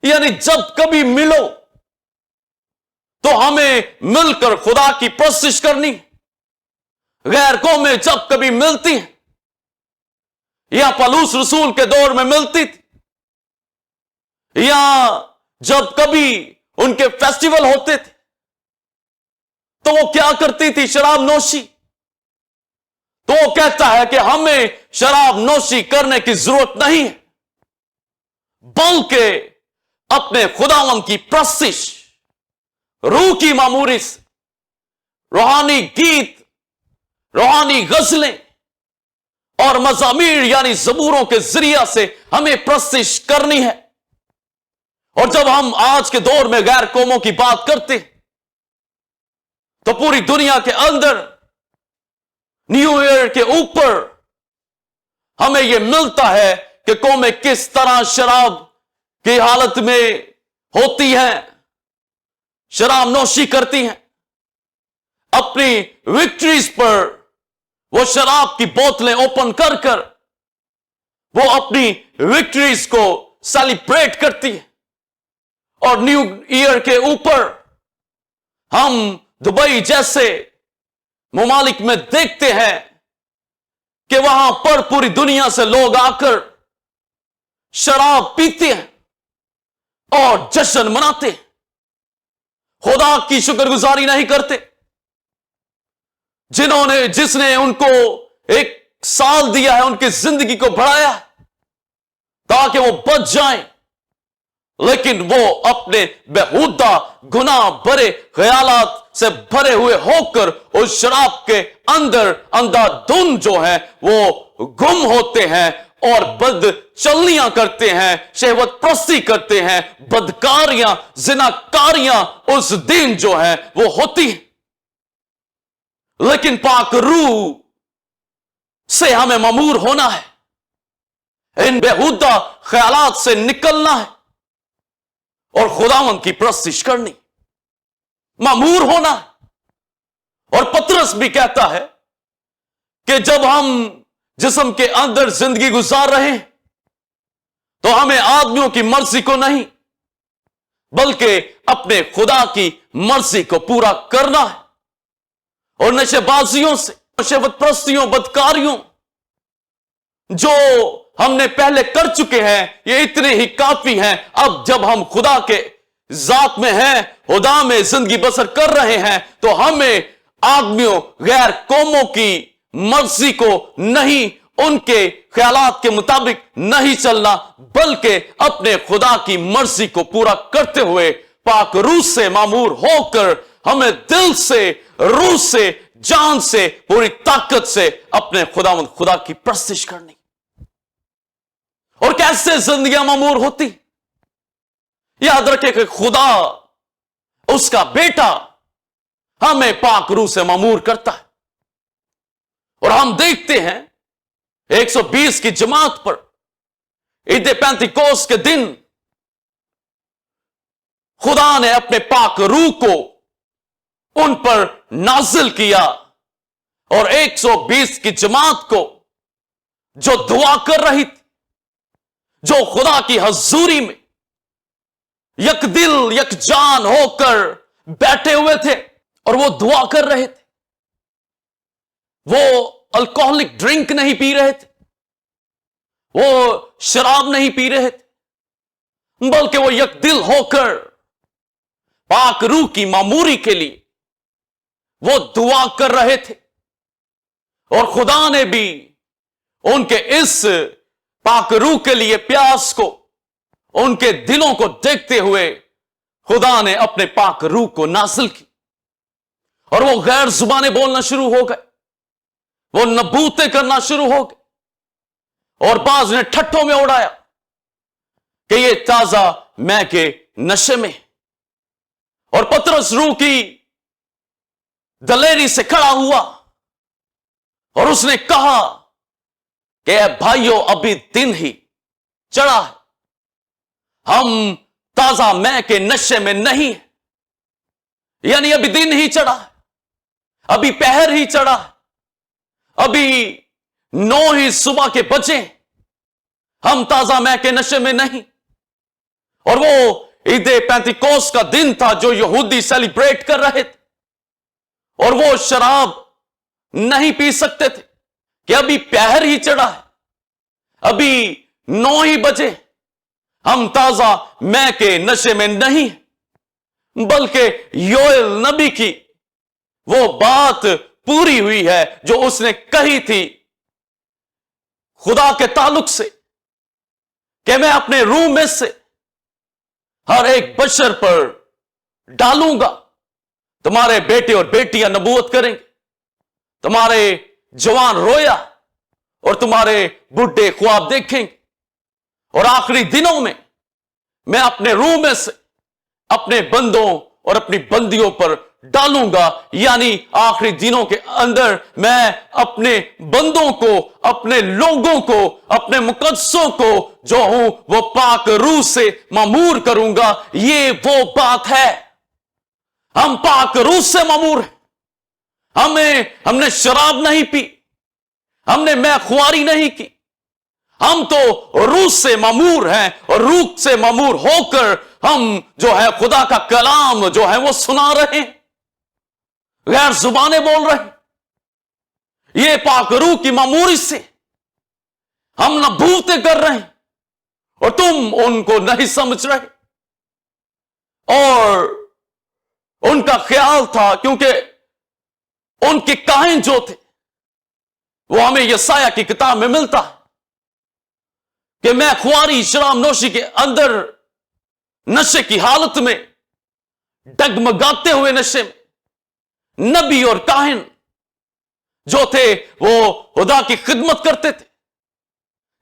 यानी जब कभी मिलो तो हमें मिलकर खुदा की प्रस्तुति करनी। गैर कौमें जब कभी मिलती हैं, या पौलुस रसूल के दौर में मिलती थी, या जब कभी उनके फेस्टिवल होते थे, तो वो क्या करती थी? शराब नोशी। तो वो कहता है कि हमें शराब नोशी करने की जरूरत नहीं है, बल्कि अपने खुदावंद की प्रस्तिश रूह की मामूरी से, रूहानी गीत, रूहानी गजलें और मज़ामीर यानी ज़बूरों के जरिया से हमें प्रस्तिश करनी है। और जब हम आज के दौर में गैर कौमों की बात करते तो पूरी दुनिया के अंदर न्यू ईयर के ऊपर हमें यह मिलता है कि कौमें किस तरह शराब की हालत में होती हैं, शराब नोशी करती हैं। अपनी विक्ट्रीज पर वो शराब की बोतलें ओपन कर कर वो अपनी विक्ट्रीज को सेलिब्रेट करती है। और न्यू ईयर के ऊपर हम दुबई जैसे ममालिक में देखते हैं कि वहां पर पूरी दुनिया से लोग आकर शराब पीते हैं और जश्न मनाते हैं, खुदा की शुक्रगुजारी नहीं करते। जिसने उनको एक साल दिया है, उनकी जिंदगी को बढ़ाया ताकि वो बच जाएं, लेकिन वो अपने बेहुदा गुनाह भरे ख्यालात से भरे हुए होकर उस शराब के अंदर अंधाधुन जो है वो गुम होते हैं और बदचलनियां करते हैं, शहवत प्रस्ती करते हैं, बदकारियां, जिनाकारियां उस दिन जो है वो होती है। लेकिन पाक रूह से हमें मामूर होना है, इन बेहुदा ख्यालात से निकलना है और खुदावंद की प्रस्तिश करनी, मामूर होना है। और पतरस भी कहता है कि जब हम जिस्म के अंदर जिंदगी गुजार रहे हैं तो हमें आदमियों की मर्जी को नहीं बल्कि अपने खुदा की मर्जी को पूरा करना है। और नशेबाजियों से, शहवत प्रस्तियों, बदकारियों जो हमने पहले कर चुके हैं, ये इतने ही काफी हैं। अब जब हम खुदा के ذات میں ہیں, خدا میں زندگی بسر کر رہے ہیں, تو ہمیں آدمیوں غیر قوموں کی مرضی کو نہیں, ان کے خیالات کے مطابق نہیں چلنا, بلکہ اپنے خدا کی مرضی کو پورا کرتے ہوئے پاک روح سے معمور ہو کر ہمیں دل سے, روح سے, جان سے, پوری طاقت سے اپنے خدا کی پرستش کرنی. اور کیسے زندگیاں معمور ہوتی؟ یاد رکھے کہ خدا, اس کا بیٹا ہمیں پاک روح سے معمور کرتا ہے. اور ہم دیکھتے ہیں 120 کی جماعت پر عید پینتیکوس کے دن خدا نے اپنے پاک روح کو ان پر نازل کیا, اور 120 کی جماعت کو جو دعا کر رہی تھی, جو خدا کی حضوری میں یک دل یک جان ہو کر بیٹھے ہوئے تھے اور وہ دعا کر رہے تھے, وہ الکوہلک ڈرنک نہیں پی رہے تھے, وہ شراب نہیں پی رہے تھے, بلکہ وہ یک دل ہو کر پاک روح کی معموری کے لیے وہ دعا کر رہے تھے. اور خدا نے بھی ان کے اس پاک روح کے لیے پیاس کو, ان کے دلوں کو دیکھتے ہوئے خدا نے اپنے پاک روح کو نازل کی, اور وہ غیر زبانیں بولنا شروع ہو گئے, وہ نبوتیں کرنا شروع ہو گئے, اور بعض نے ٹھٹھوں میں اڑایا کہ یہ تازہ میں کے نشے میں. اور پترس روح کی دلیری سے کھڑا ہوا اور اس نے کہا کہ اے بھائیو, ابھی دن ہی چڑھا ہے, ہم تازہ میں کے نشے میں نہیں ہیں. یعنی ابھی دن ہی چڑھا ہے, ابھی پہر ہی چڑھا ہے, ابھی 9 ہی صبح کے بجے, ہم تازہ میں کے نشے میں نہیں. اور وہ عید پینتیکوس کا دن تھا جو یہودی سیلیبریٹ کر رہے تھے, اور وہ شراب نہیں پی سکتے تھے کہ ابھی پہر ہی چڑھا ہے, ابھی 9 ہی بجے, ہم تازہ میں کے نشے میں نہیں, بلکہ یوئیل نبی کی وہ بات پوری ہوئی ہے جو اس نے کہی تھی خدا کے تعلق سے کہ میں اپنے روح میں سے ہر ایک بشر پر ڈالوں گا, تمہارے بیٹے اور بیٹیاں نبوت کریں گے, تمہارے جوان رویا اور تمہارے بڈھے خواب دیکھیں گے, اور آخری دنوں میں میں اپنے روح میں سے اپنے بندوں اور اپنی بندیوں پر ڈالوں گا. یعنی آخری دنوں کے اندر میں اپنے بندوں کو, اپنے لوگوں کو, اپنے مقدسوں کو جو ہوں وہ پاک روح سے معمور کروں گا. یہ وہ بات ہے, ہم پاک روح سے معمور ہیں. ہم نے شراب نہیں پی, ہم نے میں خواری نہیں کی, ہم تو روح سے معمور ہیں, اور روح سے معمور ہو کر ہم جو ہے خدا کا کلام جو ہے وہ سنا رہے ہیں, غیر زبانیں بول رہے ہیں. یہ پاک روح کی معموری سے ہم نبوتیں کر رہے ہیں, اور تم ان کو نہیں سمجھ رہے. اور ان کا خیال تھا, کیونکہ ان کے کاہن جو تھے وہ ہمیں یسایہ کی کتاب میں ملتا ہے کہ میں خواری شراب نوشی کے اندر نشے کی حالت میں ڈگمگاتے ہوئے نشے میں نبی اور کاہن جو تھے وہ خدا کی خدمت کرتے تھے,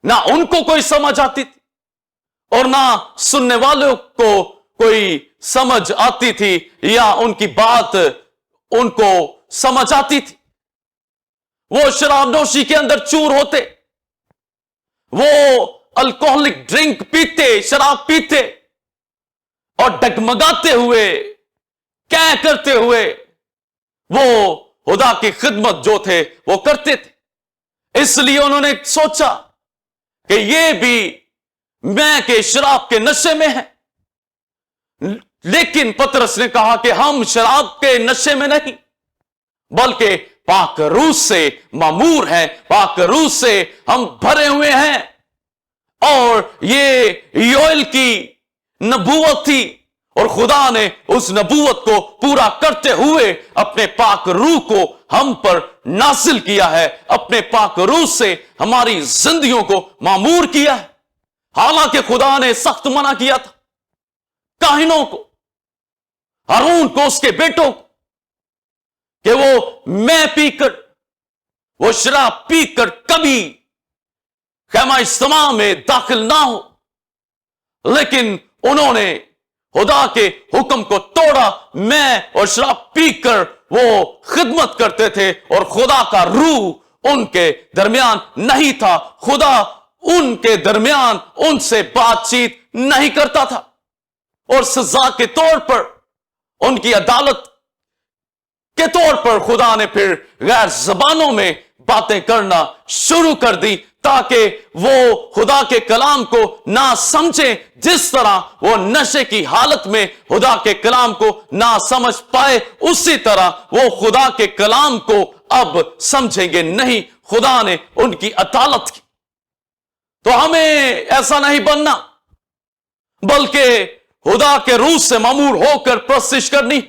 نہ ان کو کوئی سمجھ آتی تھی اور نہ سننے والوں کو کوئی سمجھ آتی تھی, یا ان کی بات ان کو سمجھ آتی تھی. وہ شراب نوشی کے اندر چور ہوتے, وہ الکوہلک ڈرنک پیتے, شراب پیتے, اور ڈگمگاتے ہوئے, کیا کرتے ہوئے وہ خدا کی خدمت جو تھے وہ کرتے تھے. اس لیے انہوں نے سوچا کہ یہ بھی میں کے شراب کے نشے میں ہے. لیکن پترس نے کہا کہ ہم شراب کے نشے میں نہیں, بلکہ پاک روح سے معمور ہیں, پاک روح سے ہم بھرے ہوئے ہیں. اور یہ یوئیل کی نبوت تھی, اور خدا نے اس نبوت کو پورا کرتے ہوئے اپنے پاک روح کو ہم پر نازل کیا ہے، اپنے پاک روح سے ہماری زندگیوں کو معمور کیا ہے۔ حالانکہ خدا نے سخت منع کیا تھا کاہنوں کو، ہارون کو، اس کے بیٹوں کو، کہ وہ شراب پی کر کبھی خیمہ اجتماع میں داخل نہ ہو، لیکن انہوں نے خدا کے حکم کو توڑا۔ میں اور شراب پی کر وہ خدمت کرتے تھے اور خدا کا روح ان کے درمیان نہیں تھا، خدا ان کے درمیان ان سے بات چیت نہیں کرتا تھا، اور سزا کے طور پر، ان کی عدالت کے طور پر خدا نے پھر غیر زبانوں میں باتیں کرنا شروع کر دی، تاکہ وہ خدا کے کلام کو نہ سمجھیں، جس طرح وہ نشے کی حالت میں خدا کے کلام کو نہ سمجھ پائے، اسی طرح وہ خدا کے کلام کو اب سمجھیں گے نہیں۔ خدا نے ان کی عدالت کی۔ تو ہمیں ایسا نہیں بننا، بلکہ خدا کے روح سے معمور ہو کر پرستش کرنی۔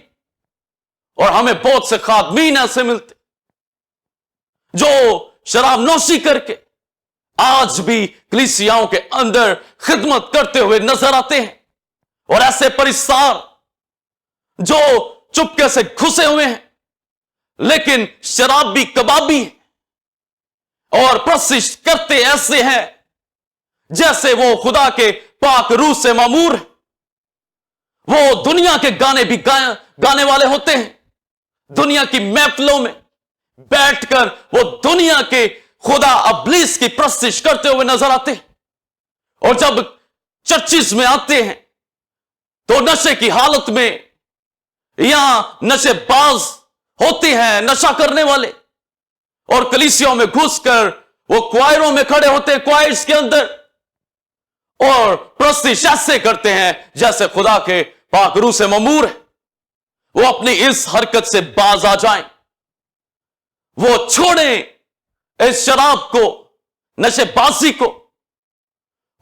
اور ہمیں بہت سے خادمین ایسے ملتے جو شراب نوشی کر کے آج بھی کلیسیاؤں کے اندر خدمت کرتے ہوئے نظر آتے ہیں، اور ایسے پرستار جو چپکے سے گھسے ہوئے ہیں لیکن شرابی کبابی ہیں، اور پرستش کرتے ایسے ہیں جیسے وہ خدا کے پاک روح سے معمور ہیں۔ وہ دنیا کے گانے بھی گانے والے ہوتے ہیں، دنیا کی محفلوں میں بیٹھ کر وہ دنیا کے خدا ابلیس کی پرستش کرتے ہوئے نظر آتے ہیں، اور جب چرچز میں آتے ہیں تو نشے کی حالت میں، یہاں نشے باز ہوتے ہیں، نشہ کرنے والے، اور کلیسیوں میں گھس کر وہ کوائروں میں کھڑے ہوتے ہیں، کوائرز کے اندر، اور پرستش ایسے کرتے ہیں جیسے خدا کے پاک روح سے معمور ہے۔ وہ اپنی اس حرکت سے باز آ جائیں، وہ چھوڑیں اس شراب کو، نشے بازی کو،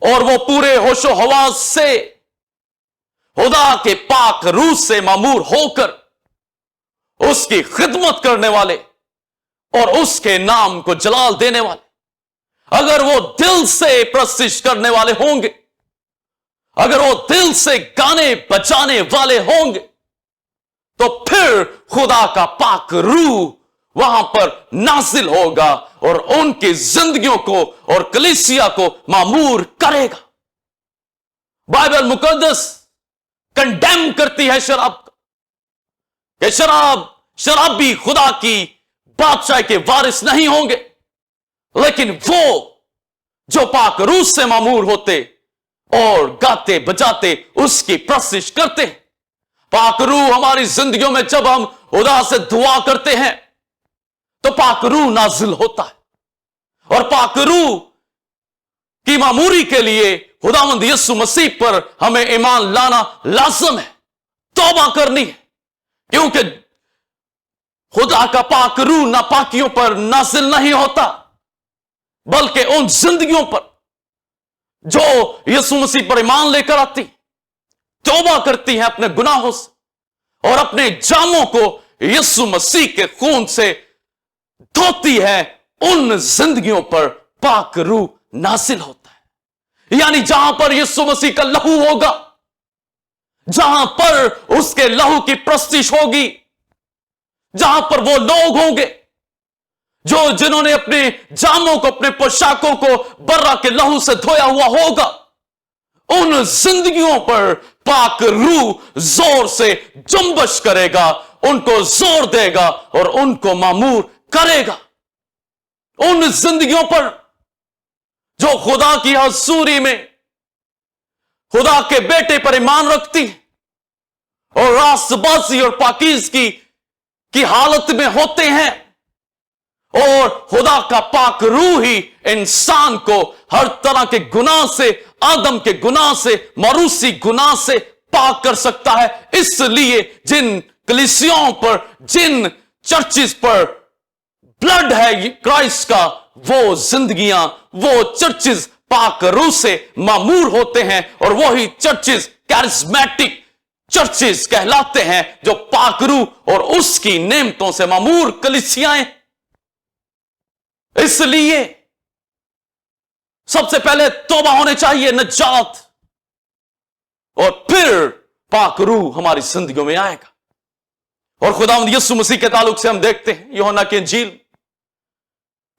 اور وہ پورے ہوش و حواس سے خدا کے پاک روح سے معمور ہو کر اس کی خدمت کرنے والے اور اس کے نام کو جلال دینے والے، اگر وہ دل سے پرستش کرنے والے ہوں گے، اگر وہ دل سے گانے بجانے والے ہوں گے، تو پھر خدا کا پاک روح وہاں پر نازل ہوگا اور ان کی زندگیوں کو اور کلیسیا کو معمور کرے گا۔ بائبل مقدس کنڈیم کرتی ہے شراب کا، کہ شرابی خدا کی بادشاہ کے وارث نہیں ہوں گے، لیکن وہ جو پاک روح سے معمور ہوتے اور گاتے بجاتے اس کی پرستش کرتے ہیں۔ پاک روح ہماری زندگیوں میں جب ہم خدا سے دعا کرتے ہیں تو پاک روح نازل ہوتا ہے، اور پاک روح کی معموری کے لیے خداوند یسوع مسیح پر ہمیں ایمان لانا لازم ہے، توبہ کرنی ہے، کیونکہ خدا کا پاک روح ناپاکیوں پر نازل نہیں ہوتا، بلکہ ان زندگیوں پر جو یسوع مسیح پر ایمان لے کر آتی، توبہ کرتی ہیں اپنے گناہوں سے، اور اپنے جاموں کو یسوع مسیح کے خون سے دھوتی ہے، ان زندگیوں پر پاک روح نازل ہوتا ہے۔ یعنی جہاں پر یسوع مسیح کا لہو ہوگا، جہاں پر اس کے لہو کی پرستش ہوگی، جہاں پر وہ لوگ ہوں گے جنہوں نے اپنے جاموں کو، اپنے پوشاکوں کو برا کے لہو سے دھویا ہوا ہوگا، ان زندگیوں پر پاک روح زور سے جنبش کرے گا، ان کو زور دے گا اور ان کو معمور کرے گا۔ ان زندگیوں پر جو خدا کی حضوری میں خدا کے بیٹے پر ایمان رکھتی اور راست بازی اور پاکیزگی کی حالت میں ہوتے ہیں، اور خدا کا پاک روح ہی انسان کو ہر طرح کے گناہ سے، آدم کے گناہ سے، موروثی گناہ سے پاک کر سکتا ہے۔ اس لیے جن کلیسیوں پر، جن چرچز پر بلڈ ہے کرائسٹ کا، وہ زندگیاں، وہ چرچز پاک روح سے معمور ہوتے ہیں، اور وہی چرچز کیرزمیٹک चर्चेस कहलाते हैं, जो पाकरू और उसकी नेमतों से मामूर कलीसियाएं। इसलिए सबसे पहले तौबा होने चाहिए, नजात, और फिर पाकरू हमारी जिंदगियों में आएगा। और खुदावंद यीशु मसीह के ताल्लुक से हम देखते हैं यूहन्ना की इंजील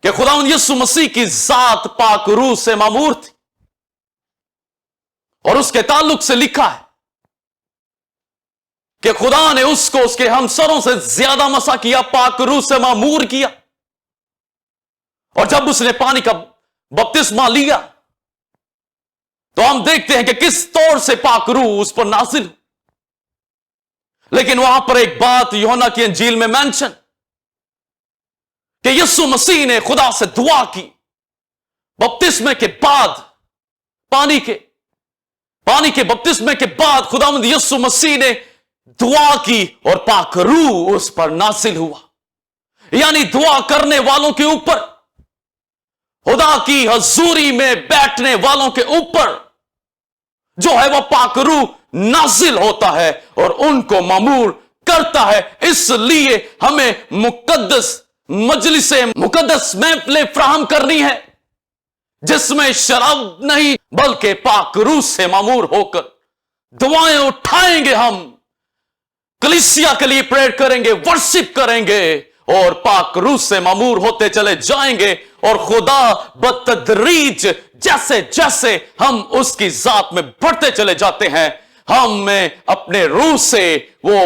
कि खुदावंद यीशु मसीह की जात पाकरू से मामूर थी, और उसके ताल्लुक से लिखा है कि खुदा ने उसको उसके हमसरों से ज्यादा मसा किया, पाकरू से मामूर किया। और जब उसने पानी का बपतिस्मा लिया तो हम देखते हैं कि किस तौर से पाकरू उस पर नाजिल। लेकिन वहां पर एक बात यूहन्ना की इंजील में मेंशन कि यीशु मसीह ने खुदा से दुआ की बपतिस्मे के बाद, पानी के बपतिस्मे के बाद खुदावंद यीशु मसीह ने दुआ की और पाकरू उस पर नाजिल हुआ। यानी दुआ करने वालों के ऊपर, खुदा की हजूरी में बैठने वालों के ऊपर जो है वह पाकरू नाजिल होता है और उनको मामूर करता है। इसलिए हमें मुकद्दस मजलिसे मुकद्दस महफिलें फराहम करनी है, जिसमें शराब नहीं बल्कि पाकरू से मामूर होकर दुआएं उठाएंगे। हम कलीसिया के लिए प्रेयर करेंगे, वर्शिप करेंगे और पाकरू से मामूर होते चले जाएंगे। और खुदा बतदरीज जैसे जैसे हम उसकी जात में बढ़ते चले जाते हैं, हमें अपने रूह से वो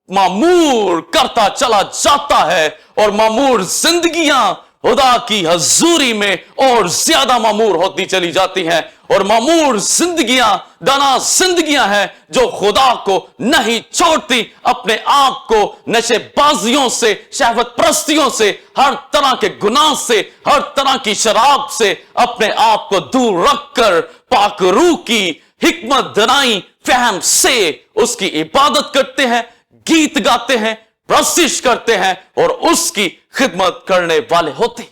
मामूर करता चला जाता है और मामूर जिंदगियां खुदा की हजूरी में और ज्यादा मामूर होती चली जाती हैं। और मामूर जिंदगियां दाना जिंदगियां हैं जो खुदा को नहीं छोड़ती, अपने आप को नशेबाजियों से, शहवत प्रस्तियों से, हर तरह के गुनाह से, हर तरह की शराब से अपने आप को दूर रखकर पाकरू की हिकमत दनाई फहम से उसकी इबादत करते हैं, गीत गाते हैं, प्रशिश करते हैं और उसकी खिदमत करने वाले होते।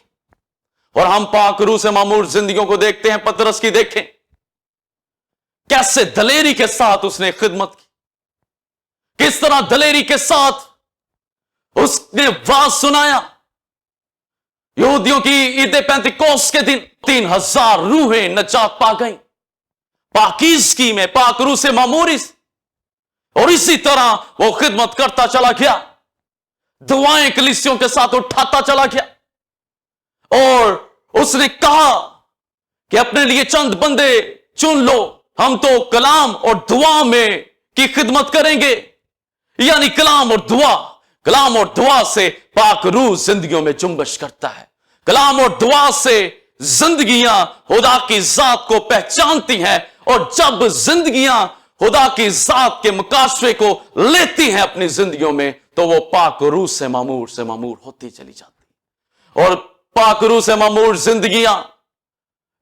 और हम पाकरू से मामूर जिंदगियों को देखते हैं। पतरस की देखें कैसे दलेरी के साथ उसने खिदमत की, किस तरह दलेरी के साथ उसने वाज सुनाया। यहूदियों की ईद पेंतिकोस के दिन 3000 रूहें नजात पा गईं पाकीज़गी में, पाकरू से मामूरी से। और इसी तरह वो खिदमत करता चला गया, दुआएं कलीसियों के साथ उठाता चला गया। और उसने कहा कि अपने लिए चंद बंदे चुन लो, हम तो कलाम और दुआ में की खिदमत करेंगे। यानी कलाम और दुआ से पाकरू जिंदगियों में जुम्बश करता है। कलाम और दुआ से जिंदगियां खुदा की जात को पहचानती हैं, और जब जिंदगियां खुदा की जात के मुकाशवे को लेती हैं अपनी जिंदगियों में, तो वो पाकरू से मामूर होती चली जाती। और पाकरू से मामूर जिंदगियां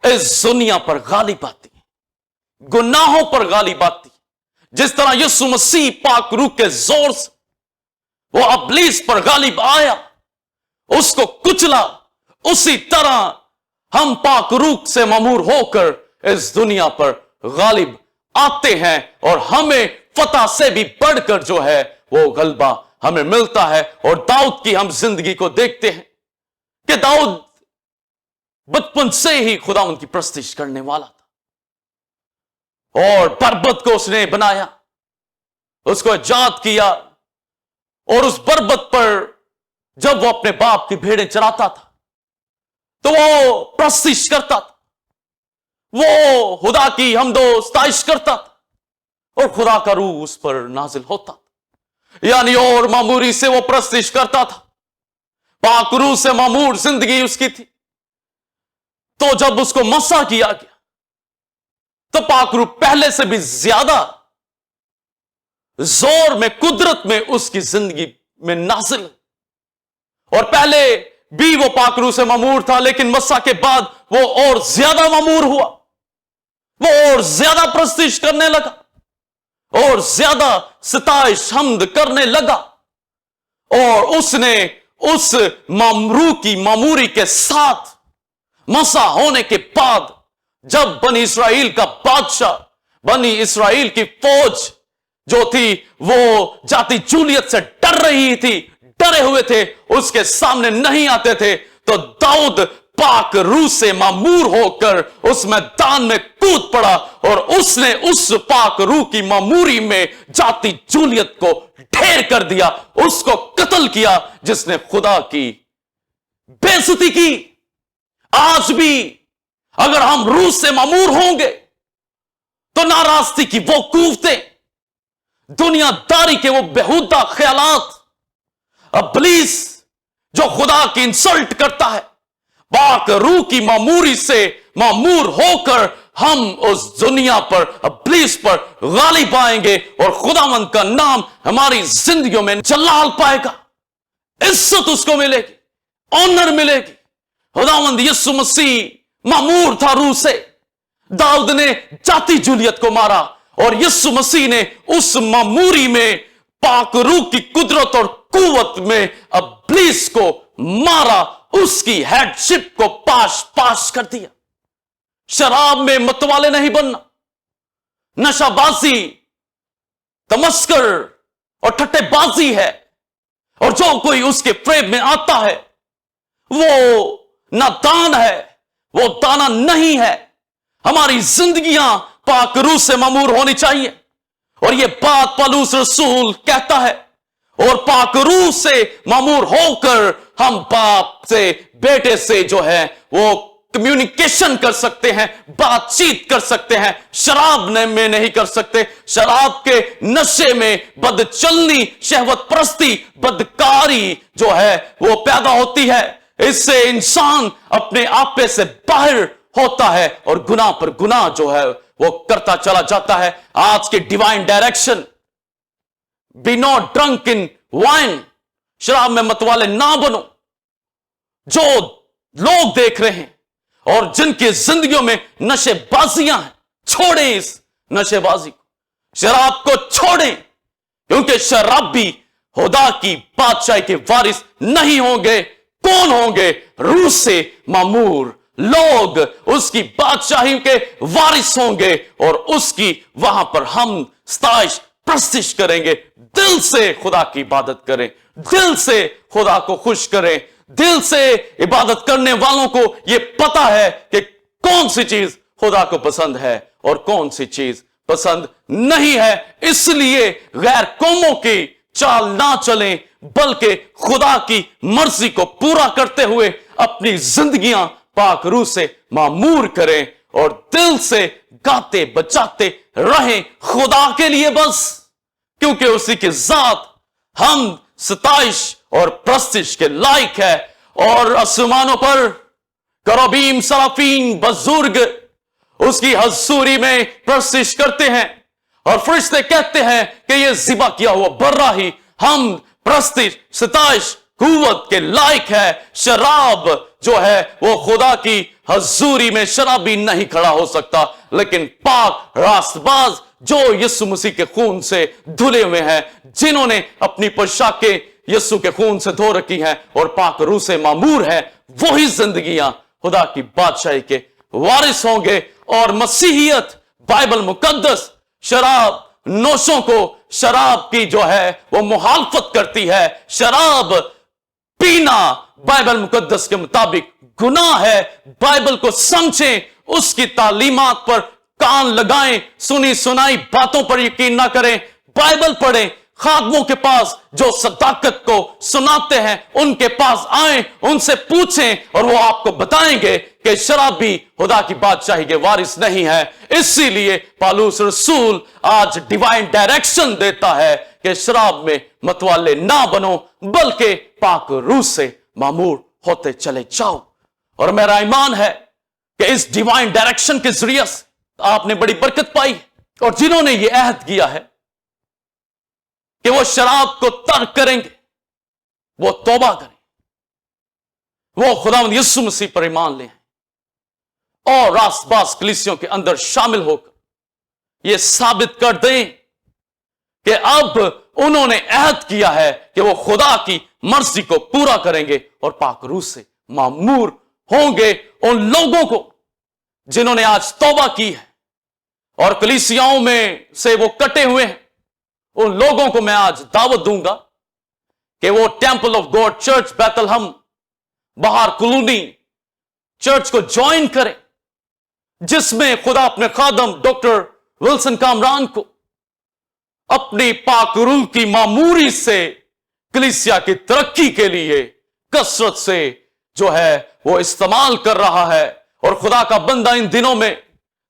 इस दुनिया पर गालिब आती हैं, गुनाहों पर गालिब आती हैं। जिस तरह यीशु मसीह पाकरू के जोर से वो अबलीस पर गालिब आया, उसको कुचला, उसी तरह हम पाकरू से मामूर होकर इस दुनिया पर गालिब आते हैं। और हमें फतह से भी बढ़कर जो है वो गलबा हमें मिलता है। और दाऊद की हम जिंदगी को देखते हैं कि दाऊद बचपन से ही खुदा उनकी प्रस्तिश करने वाला था, और बरबत को उसने बनाया, उसको आजाद किया। और उस बरबत पर जब वो अपने बाप की भेड़ें चराता था तो वो प्रस्तिश करता था, वो खुदा की हमदो सताइश करता था, और खुदा का रूह उस पर नाजिल होता था। यानी और मामूरी से वो प्रस्तिश करता था, पाकरू से मामूर जिंदगी उसकी थी। तो जब उसको मसा किया गया तो पाकरू पहले से भी ज्यादा जोर में, कुदरत में उसकी जिंदगी में नाजिल। और पहले भी वो पाकरू से मामूर था, लेकिन मसा के बाद वो और ज्यादा मामूर हुआ, वो और ज्यादा प्रस्तिश करने लगा और ज्यादा सताइश हमद करने लगा। और उसने उस मामरू की मामूरी के साथ मसा होने के बाद, जब बनी इसराइल का बादशाह, बनी इसराइल की फौज जो थी वो जाति जूलियत से डर रही थी, डरे हुए थे, उसके सामने नहीं आते थे। तो दाऊद पाक रूह से मामूर होकर उस मैदान में कूद पड़ा और उसने उस पाक रूह की मामूरी में जाति जूलियत को ढेर कर दिया, उसको कत्ल किया, जिसने खुदा की बेइज्जती की। आज भी अगर हम रूह से मामूर होंगे तो नाराजगी की वो कुव्वतें, दुनियादारी के वो बेहुदा ख्यालात, इब्लीस जो खुदा की इंसल्ट करता है, पाक रूह की मामूरी से मामूर होकर हम उस दुनिया पर, इब्लीस पर गालिब आएंगे और खुदावंद का नाम हमारी जिंदगियों में जलाल पाएगा, इज्जत उसको मिलेगी, ऑनर मिलेगी। खुदावंद यीशु मसीह मामूर था रूह से, दाऊद ने जाति जूलियत को मारा और यीशु मसीह ने उस मामूरी में पाक रूह की कुदरत और कुव्वत में इब्लीस को मारा, उसकी हेडशिप को पाश पाश कर दिया। शराब में मतवाले नहीं बनना, नशाबाजी, तमस्कर और ठट्टेबाजी है, और जो कोई उसके प्रेम में आता है वो नादान है, वो दाना नहीं है। हमारी जिंदगियां पाक रूह से मामूर होनी चाहिए, और यह बात पौलुस रसूल कहता है। और पाक रूह से मामूर होकर हम बाप से, बेटे से जो है वो कम्युनिकेशन कर सकते हैं, बातचीत कर सकते हैं। शराब में नहीं कर सकते। शराब के नशे में बदचलनी, शहवत परस्ती, बदकारी जो है वो पैदा होती है। इससे इंसान अपने आपे से बाहर होता है और गुनाह पर गुनाह जो है वो करता चला जाता है। आज के divine direction, be not drunk in wine, शराब में मतवाले ना बनो। जो लोग देख रहे हैं और जिनकी जिंदगियों में नशेबाजियां हैं, छोड़ें इस नशेबाजी को, शराब को छोड़ें, क्योंकि शराबी खुदा की बादशाही के वारिस नहीं होंगे। कौन होंगे? रूह से मामूर लोग उसकी बादशाही के वारिस होंगे और उसकी वहां पर हम स्ताइश प्रस्तिश करेंगे। दिल से खुदा की इबादत करें, दिल से खुदा को खुश करें। दिल से इबादत करने वालों को यह पता है कि कौन सी चीज खुदा को पसंद है और कौन सी चीज पसंद नहीं है। इसलिए गैर कौमों की चाल ना चलें, बल्कि खुदा की मर्जी को पूरा करते हुए अपनी जिंदगियां पाक रूह से मामूर करें और दिल से गाते बजाते रहें खुदा के लिए बस, क्योंकि उसी के जात हम सताइश और प्रस्तिश के लायक है। और आसमानों पर करबीम, सराफीन, बुजुर्ग उसकी हजूरी में प्रस्तिश करते हैं और फरिश्ते कहते हैं कि यह ज़िबा किया हुआ बर्रा ही हम प्रस्तिश, सताइश, कुव्वत के लायक है। शराब जो है वो खुदा की हजूरी में शराबी नहीं खड़ा हो सकता, लेकिन पाक रास्तबाज जो यीशु मसीह के खून से धुले हुए हैं, जिन्होंने अपनी पोशाकें यीशु के खून से धो रखी हैं और पाक रूह से मामूर है, वही जिंदगियां खुदा की बादशाही के वारिस होंगे। और मसीहियत, बाइबल मुकद्दस शराब नोशों को, शराब की जो है वो मुखालफत करती है। शराब पीना बाइबल मुकद्दस के मुताबिक गुनाह है। बाइबल को समझें, उसकी तालीमात पर कान लगाएं, सुनी सुनाई बातों पर यकीन ना करें। बाइबल पढ़ें, खादमों के पास जो सदाकत को सुनाते हैं उनके पास आएं, उनसे पूछें और वो आपको बताएंगे कि शराबी खुदा की बादशाही के वारिस नहीं है। इसीलिए पौलुस रसूल आज डिवाइन डायरेक्शन देता है कि शराब में मतवाले ना बनो, बल्कि पाक रूह से मामूर होते चले जाओ। और मेरा ईमान है कि इस डिवाइन डायरेक्शन के जरिए से आपने बड़ी बरकत पाई, और जिन्होंने ये अहद किया है कि वो शराब को तर्क करेंगे, वो तौबा करें, वो खुदावंद यीशु मसीह पर ईमान ले और रासबास कलीसियों के अंदर शामिल होकर ये साबित कर दें कि अब उन्होंने अहद किया है कि वो खुदा की मर्जी को पूरा करेंगे और पाक रूह से मामूर होंगे। उन लोगों को जिन्होंने आज तौबा की है और कलीसियाओं में से वो कटे हुए हैं, उन लोगों को मैं आज दावत दूंगा कि वो टेंपल ऑफ गॉड चर्च बैतलहम बाहर कॉलोनी चर्च को ज्वाइन करें, जिसमें खुदा अपने खादम डॉक्टर विल्सन कामरान को अपनी पाक रूह की मामूरी से कलीसिया की तरक्की के लिए कसरत से जो है वो इस्तेमाल कर रहा है। और खुदा का बंदा इन दिनों में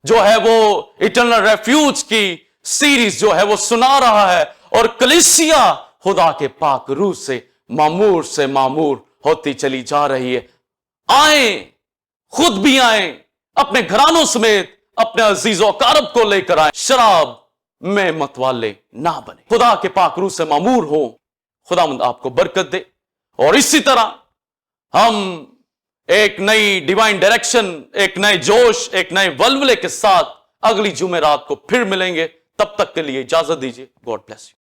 जो है वो इटर्नल रेफ्यूज की सीरीज जो है वो सुना रहा है, और कलीसिया खुदा के पाक रूह से मामूर होती चली जा रही है। आए, खुद भी आए, अपने घरानों समेत अपने अजीजों कारब को लेकर आए, शराब में मतवाले ना बने, खुदा के पाक रूह से मामूर हो। खुदावंद आपको बरकत दे। और इसी तरह हम एक नई डिवाइन डायरेक्शन, एक नए जोश, एक नए वल्वले के साथ अगली जुमेरात को फिर मिलेंगे। तब तक के लिए इजाजत दीजिए। God bless you.